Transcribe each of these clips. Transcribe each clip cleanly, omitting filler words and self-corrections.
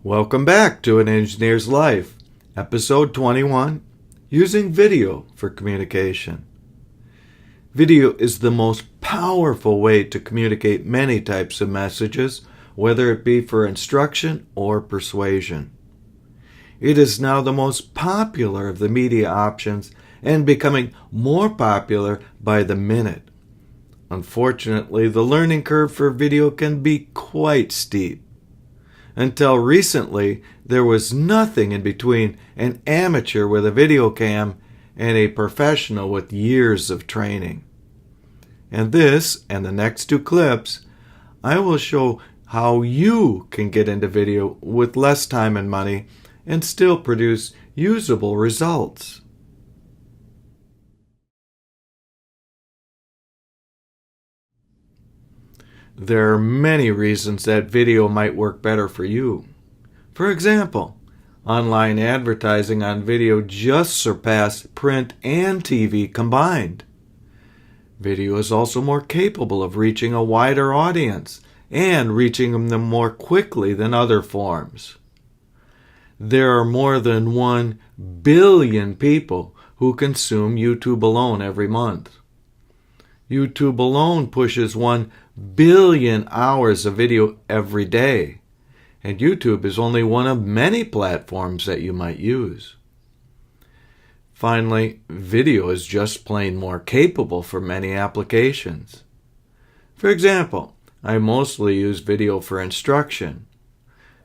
Welcome back to An Engineer's Life, Episode 21, Using Video for Communication. Video is the most powerful way to communicate many types of messages, whether it be for instruction or persuasion. It is now the most popular of the media options and becoming more popular by the minute. Unfortunately, the learning curve for video can be quite steep. Until recently, there was nothing in between an amateur with a video cam and a professional with years of training. In this and the next two clips, I will show how you can get into video with less time and money and still produce usable results. There are many reasons that video might work better for you. For example, online advertising on video just surpassed print and TV combined. Video is also more capable of reaching a wider audience and reaching them more quickly than other forms. There are more than 1 billion people who consume YouTube alone every month. YouTube alone pushes 1 billion hours of video every day, and YouTube is only one of many platforms that you might use. Finally, video is just plain more capable for many applications. For example, I mostly use video for instruction.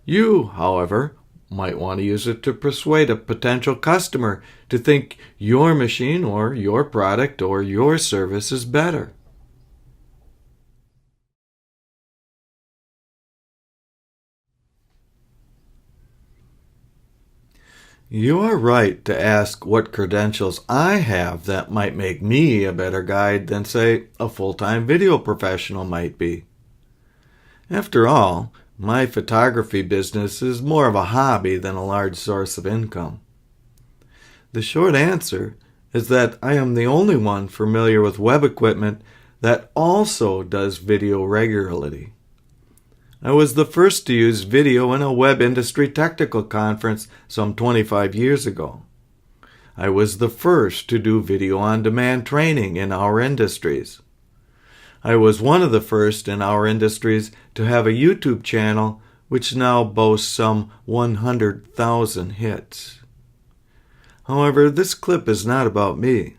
You, however, might want to use it to persuade a potential customer to think your machine or your product or your service is better. You are right to ask what credentials I have that might make me a better guide than, say, a full-time video professional might be. After all, my photography business is more of a hobby than a large source of income. The short answer is that I am the only one familiar with web equipment that also does video regularly. I was the first to use video in a web industry technical conference some 25 years ago. I was the first to do video on demand training in our industries. I was one of the first in our industries to have a YouTube channel which now boasts some 100,000 hits. However, this clip is not about me.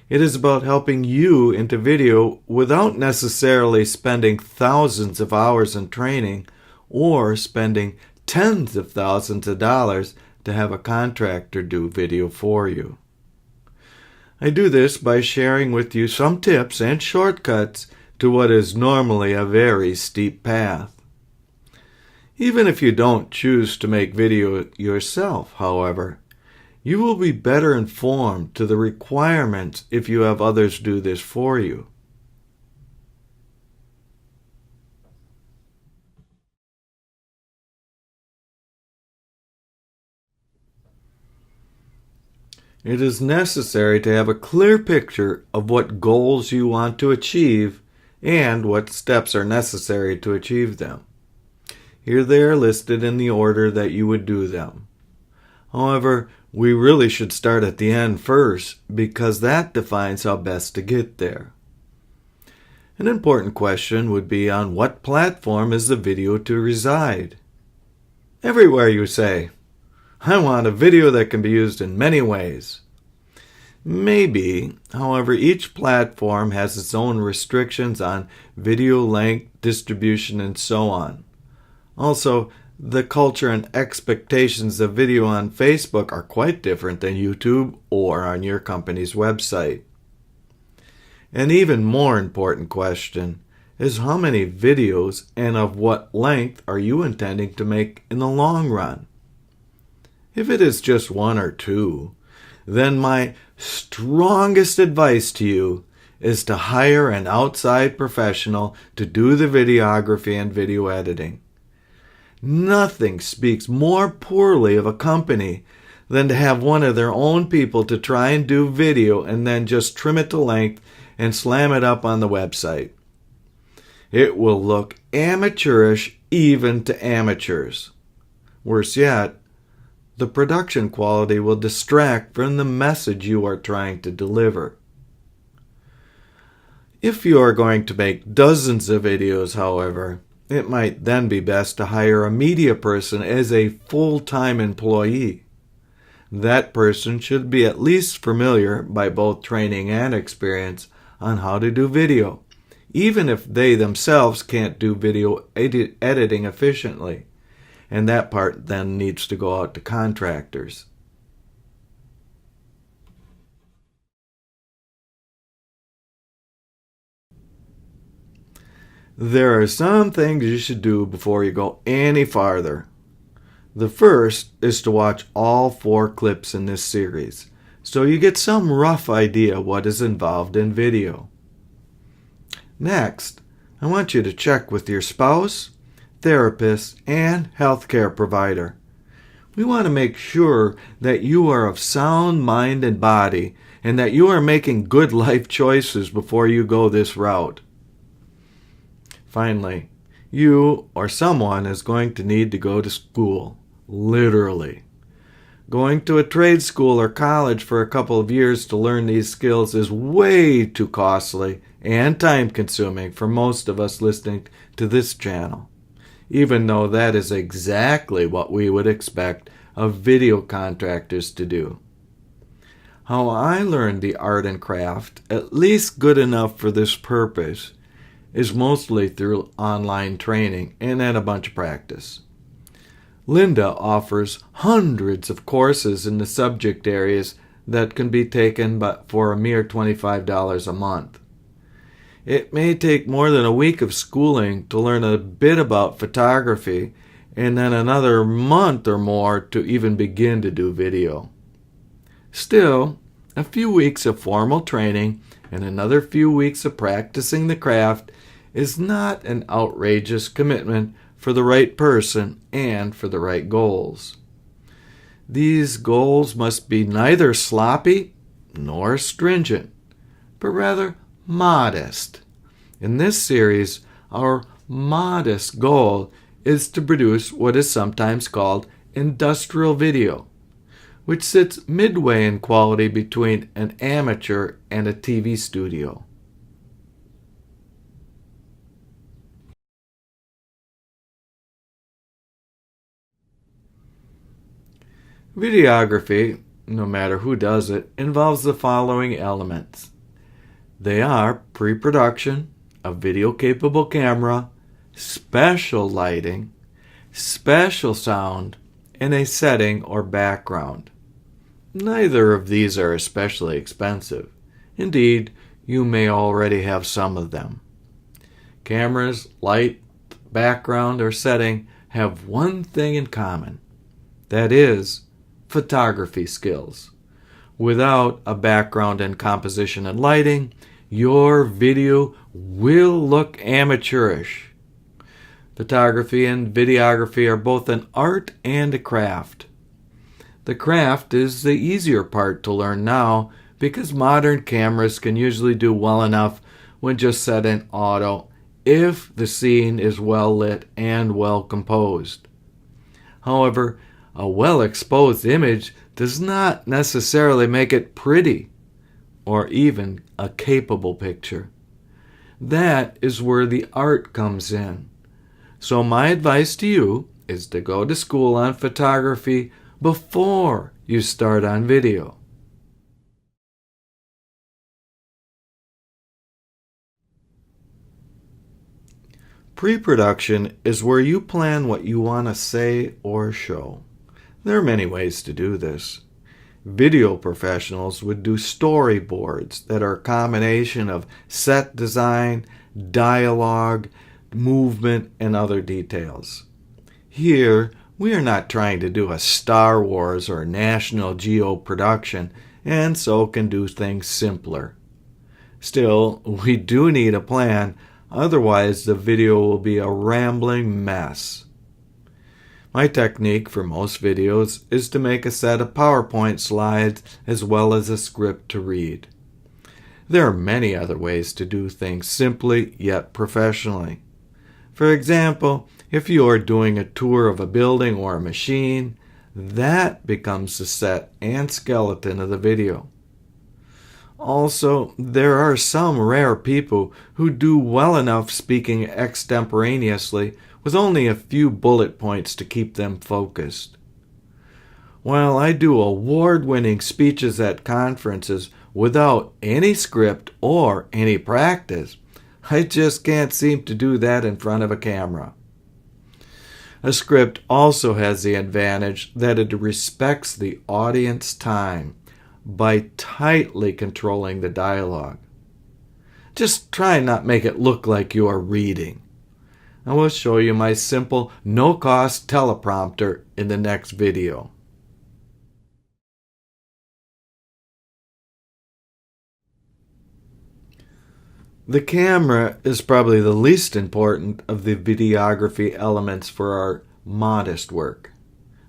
It is about helping you into video without necessarily spending thousands of hours in training or spending tens of thousands of dollars to have a contractor do video for you. I do this by sharing with you some tips and shortcuts to what is normally a very steep path. Even if you don't choose to make video yourself, however, you will be better informed to the requirements if you have others do this for you. It is necessary to have a clear picture of what goals you want to achieve and what steps are necessary to achieve them. Here they are listed in the order that you would do them. However, we really should start at the end first because that defines how best to get there. An important question would be on what platform is the video to reside? Everywhere, you say. I want a video that can be used in many ways. Maybe, however, each platform has its own restrictions on video length, distribution, and so on. Also, the culture and expectations of video on Facebook are quite different than YouTube or on your company's website. An even more important question is how many videos and of what length are you intending to make in the long run? If it is just 1 or 2, then my strongest advice to you is to hire an outside professional to do the videography and video editing. Nothing speaks more poorly of a company than to have one of their own people to try and do video and then just trim it to length and slam it up on the website. It will look amateurish even to amateurs. Worse yet, the production quality will distract from the message you are trying to deliver. If you are going to make dozens of videos, however, it might then be best to hire a media person as a full-time employee. That person should be at least familiar by both training and experience on how to do video, even if they themselves can't do video editing efficiently, and that part then needs to go out to contractors. There are some things you should do before you go any farther. The first is to watch all 4 clips in this series, so you get some rough idea what is involved in video. Next, I want you to check with your spouse, therapist, and healthcare provider. We want to make sure that you are of sound mind and body and that you are making good life choices before you go this route. Finally, you or someone is going to need to go to school, literally. Going to a trade school or college for a couple of years to learn these skills is way too costly and time-consuming for most of us listening to this channel, even though that is exactly what we would expect of video contractors to do. How I learned the art and craft, at least good enough for this purpose, is mostly through online training and a bunch of practice. Linda offers hundreds of courses in the subject areas that can be taken but for a mere $25 a month. It may take more than a week of schooling to learn a bit about photography and then another month or more to even begin to do video. Still, a few weeks of formal training and another few weeks of practicing the craft is not an outrageous commitment for the right person and for the right goals. These goals must be neither sloppy nor stringent, but rather modest. In this series, our modest goal is to produce what is sometimes called industrial video, which sits midway in quality between an amateur and a TV studio. Videography, no matter who does it, involves the following elements. They are pre-production, a video-capable camera, special lighting, special sound, and a setting or background. Neither of these are especially expensive. Indeed, you may already have some of them. Cameras, light, background, or setting have one thing in common. That is, photography skills. Without a background in composition and lighting, your video will look amateurish. Photography and videography are both an art and a craft. The craft is the easier part to learn now because modern cameras can usually do well enough when just set in auto if the scene is well lit and well composed. However, a well-exposed image does not necessarily make it pretty or even a capable picture. That is where the art comes in. So my advice to you is to go to school on photography before you start on video. Pre-production is where you plan what you want to say or show. There are many ways to do this. Video professionals would do storyboards that are a combination of set design, dialogue, movement, and other details. Here, we are not trying to do a Star Wars or National Geo production, and so can do things simpler. Still, we do need a plan, otherwise the video will be a rambling mess. My technique for most videos is to make a set of PowerPoint slides as well as a script to read. There are many other ways to do things simply yet professionally. For example, If you are doing a tour of a building or a machine, that becomes the set and skeleton of the video. Also, there are some rare people who do well enough speaking extemporaneously with only a few bullet points to keep them focused. While I do award-winning speeches at conferences without any script or any practice, I just can't seem to do that in front of a camera. A script also has the advantage that it respects the audience time by tightly controlling the dialogue. Just try and not make it look like you are reading. I will show you my simple, no-cost teleprompter in the next video. The camera is probably the least important of the videography elements for our modest work.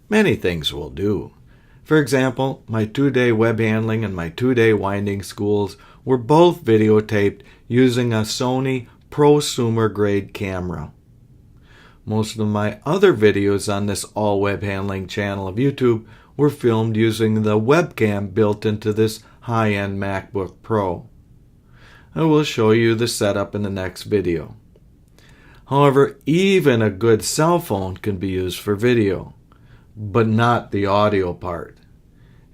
Many things will do. For example, my 2-day web handling and my 2-day winding schools were both videotaped using a Sony prosumer grade camera. Most of my other videos on this all web handling channel of YouTube were filmed using the webcam built into this high-end MacBook Pro. I will show you the setup in the next video. However, even a good cell phone can be used for video, but not the audio part.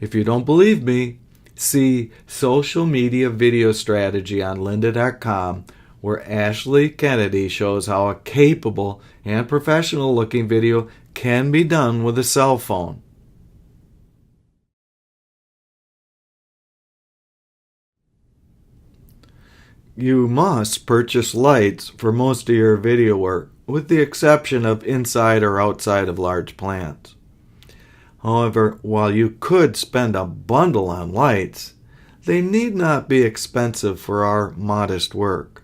If you don't believe me, see Social Media Video Strategy on lynda.com, where Ashley Kennedy shows how a capable and professional looking video can be done with a cell phone. You must purchase lights for most of your video work, with the exception of inside or outside of large plants. However, while you could spend a bundle on lights, they need not be expensive for our modest work.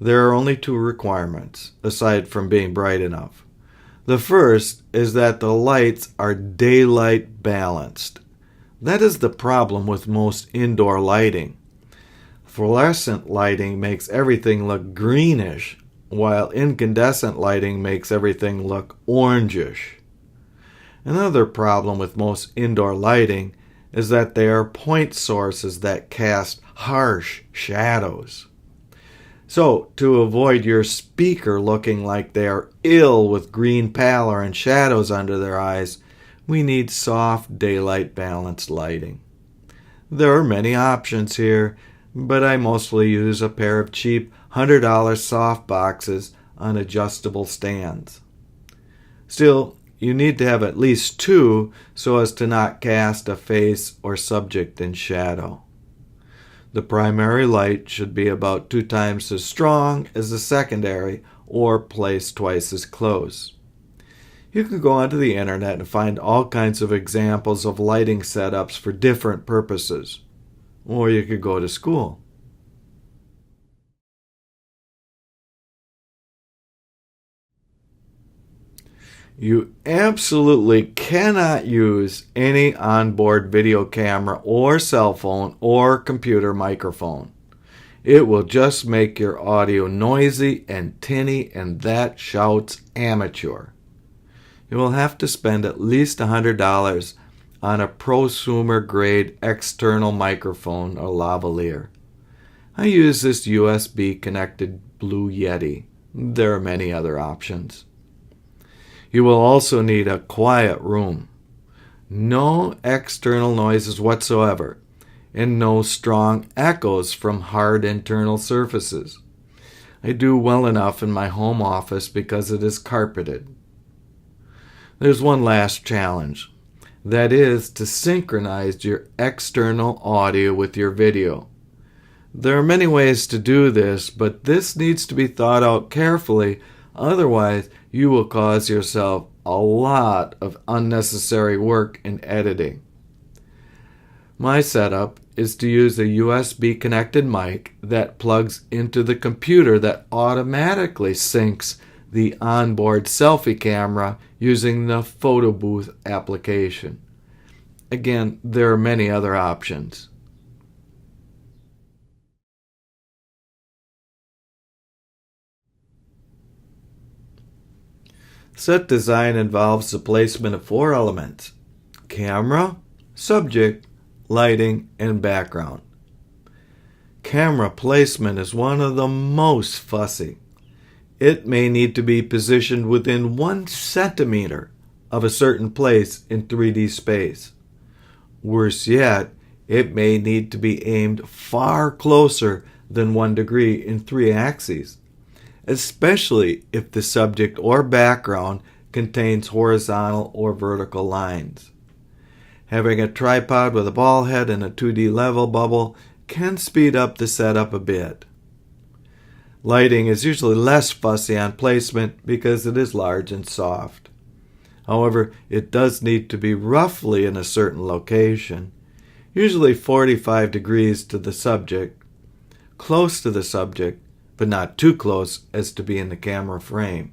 There are only 2 requirements, aside from being bright enough. The first is that the lights are daylight balanced. That is the problem with most indoor lighting. Fluorescent lighting makes everything look greenish, while incandescent lighting makes everything look orangish. Another problem with most indoor lighting is that they are point sources that cast harsh shadows. So, to avoid your speaker looking like they are ill with green pallor and shadows under their eyes, we need soft daylight balanced lighting. There are many options here, but I mostly use a pair of cheap $100 soft boxes on adjustable stands. Still, you need to have at least 2 so as to not cast a face or subject in shadow. The primary light should be about 2 times as strong as the secondary or placed twice as close. You can go onto the internet and find all kinds of examples of lighting setups for different purposes. Or you could go to school. You absolutely cannot use any onboard video camera or cell phone or computer microphone. It will just make your audio noisy and tinny, and that shouts amateur. You will have to spend at least $100 on a prosumer grade external microphone or lavalier. I use this USB connected Blue Yeti. There are many other options. You will also need a quiet room. No external noises whatsoever, and no strong echoes from hard internal surfaces. I do well enough in my home office because it is carpeted. There's one last challenge. That is to synchronize your external audio with your video. There are many ways to do this, but this needs to be thought out carefully, otherwise you will cause yourself a lot of unnecessary work in editing. My setup is to use a USB connected mic that plugs into the computer that automatically syncs the onboard selfie camera using the photo booth application. Again, there are many other options. Set design involves the placement of 4 elements: camera, subject, lighting, and background. Camera placement is one of the most fussy. It may need to be positioned within 1 centimeter of a certain place in 3D space. Worse yet, it may need to be aimed far closer than 1 degree in 3 axes, especially if the subject or background contains horizontal or vertical lines. Having a tripod with a ball head and a 2D level bubble can speed up the setup a bit. Lighting is usually less fussy on placement because it is large and soft. However, it does need to be roughly in a certain location, usually 45 degrees to the subject, close to the subject, but not too close as to be in the camera frame.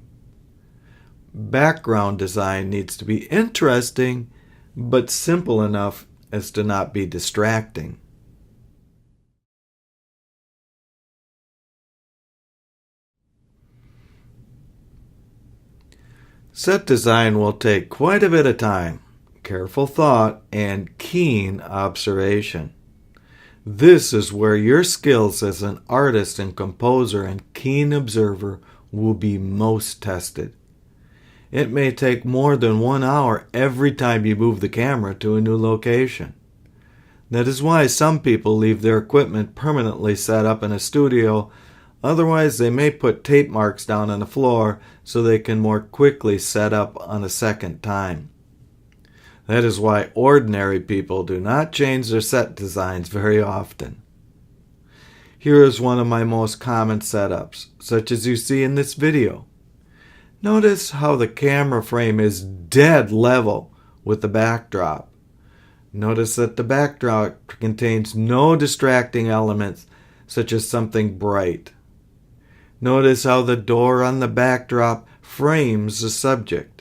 Background design needs to be interesting, but simple enough as to not be distracting. Set design will take quite a bit of time, careful thought, and keen observation. This is where your skills as an artist and composer and keen observer will be most tested. It may take more than 1 hour every time you move the camera to a new location. That is why some people leave their equipment permanently set up in a studio. Otherwise, they may put tape marks down on the floor so they can more quickly set up on a second time. That is why ordinary people do not change their set designs very often. Here is one of my most common setups, such as you see in this video. Notice how the camera frame is dead level with the backdrop. Notice that the backdrop contains no distracting elements, such as something bright. Notice how the door on the backdrop frames the subject.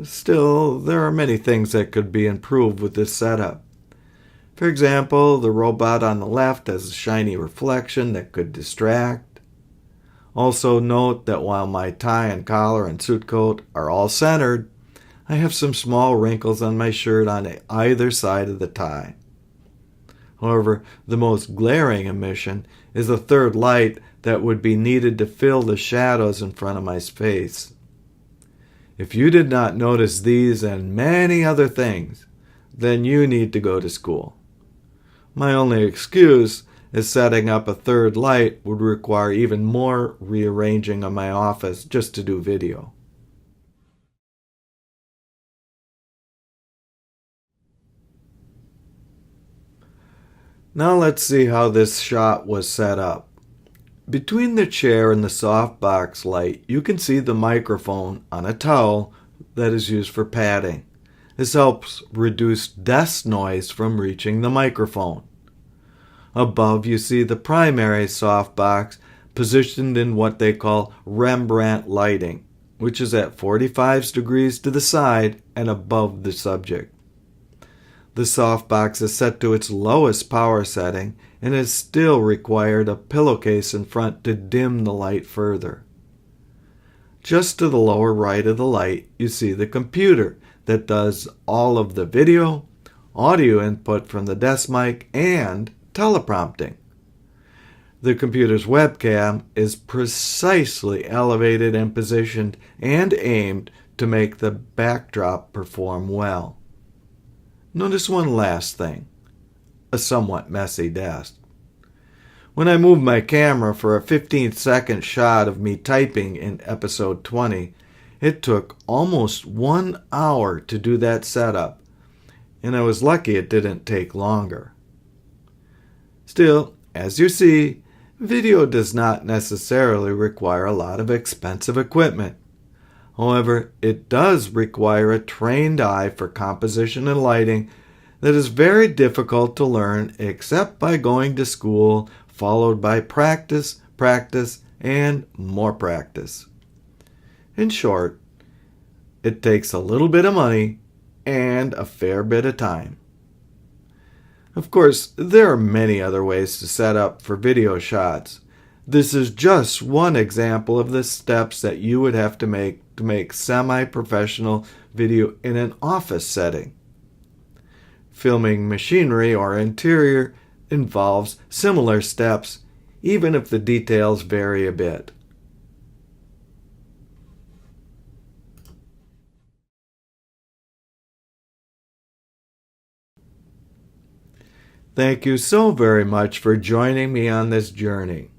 Still, there are many things that could be improved with this setup. For example, the robot on the left has a shiny reflection that could distract. Also note that while my tie and collar and suit coat are all centered, I have some small wrinkles on my shirt on either side of the tie. However, the most glaring omission is a third light that would be needed to fill the shadows in front of my face. If you did not notice these and many other things, then you need to go to school. My only excuse is setting up a third light would require even more rearranging of my office just to do video. Now let's see how this shot was set up. Between the chair and the softbox light, you can see the microphone on a towel that is used for padding. This helps reduce desk noise from reaching the microphone. Above, you see the primary softbox positioned in what they call Rembrandt lighting, which is at 45 degrees to the side and above the subject. The softbox is set to its lowest power setting and is still required a pillowcase in front to dim the light further. Just to the lower right of the light, you see the computer that does all of the video, audio input from the desk mic, and teleprompting. The computer's webcam is precisely elevated and positioned and aimed to make the backdrop perform well. Notice one last thing, a somewhat messy desk. When I moved my camera for a 15-second shot of me typing in episode 20, it took almost 1 hour to do that setup, and I was lucky it didn't take longer. Still, as you see, video does not necessarily require a lot of expensive equipment. However, it does require a trained eye for composition and lighting that is very difficult to learn except by going to school, followed by practice, and more practice. In short, it takes a little bit of money and a fair bit of time. Of course, there are many other ways to set up for video shots. This is just one example of the steps that you would have to make to make semi-professional video in an office setting. Filming machinery or interior involves similar steps, even if the details vary a bit. Thank you so very much for joining me on this journey.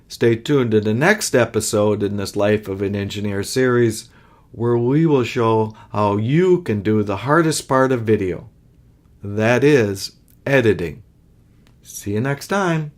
Stay tuned to the next episode in this Life of an Engineer series, where we will show how you can do the hardest part of video. That is, editing. See you next time.